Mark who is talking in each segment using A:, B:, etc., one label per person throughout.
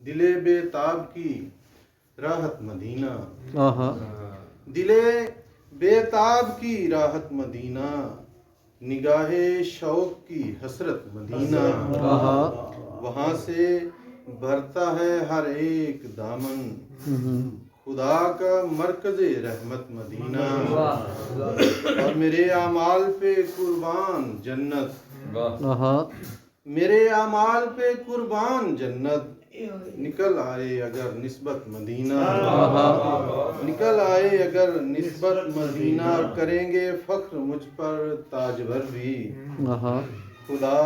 A: دلے بےتاب کی راحت مدینہ،
B: آہا
A: دلے بےتاب کی راحت مدینہ، نگاہ شوق کی حسرت مدینہ،
B: آہا
A: وہاں سے بھرتا ہے ہر ایک دامن، خدا کا مرکز رحمت مدینہ، اور میرے اعمال پہ قربان جنت،
B: آہا
A: میرے اعمال پہ قربان جنت، نکل آئے اگر نسبت مدینہ، نکل آئے اگر نسبت مدینہ، کریں گے فخر مجھ پر تاجور بھی،
B: آہا
A: خدا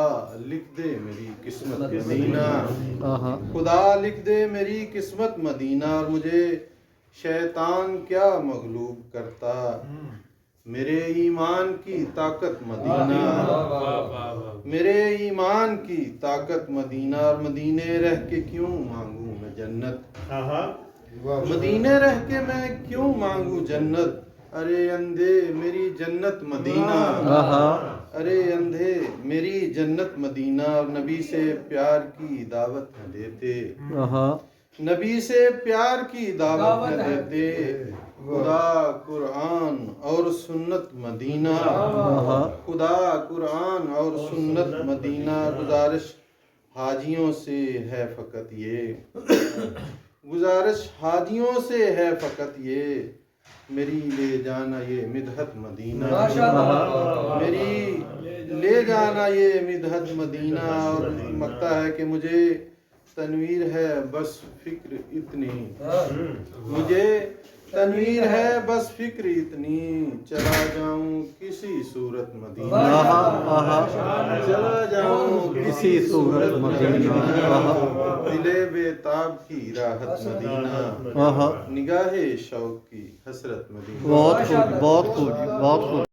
A: لکھ دے میری قسمت مدینہ،
B: آہا
A: خدا لکھ دے میری قسمت مدینہ، اور مجھے شیطان کیا مغلوب کرتا، میرے ایمان کی طاقت مدینہ، میرے ایمان کی طاقت مدینہ، اور مدینے رہ کے کیوں مانگوں میں جنت، مدینے رہ کے میں کیوں مانگوں جنت، ارے اندھے میری جنت مدینہ، ارے اندھے میری جنت مدینہ، اور نبی سے پیار کی دعوت نہ دیتے، نبی سے پیار کی دعوت نہ دیتے، خدا قرآن اور سنت مدینہ، خدا قرآن اور سنت مدینہ، گزارش حاجیوں سے ہے فقط یہ، گزارش حاجیوں سے ہے فقط یہ، میری لے جانا یہ مدحت مدینہ، میری لے جانا یہ مدحت مدینہ، اور لگتا ہے کہ مجھے تنویر ہے بس فکر اتنی، مجھے تنویر ہے بس فکر اتنی، چلا جاؤں کسی صورت مدینہ، چلا جاؤں کسی صورت مدینہ، دلے بےتاب کی راحت مدینہ، نگاہ شوق کی حسرت مدینہ۔
B: بہت خوب بہت خوب بہت خوب۔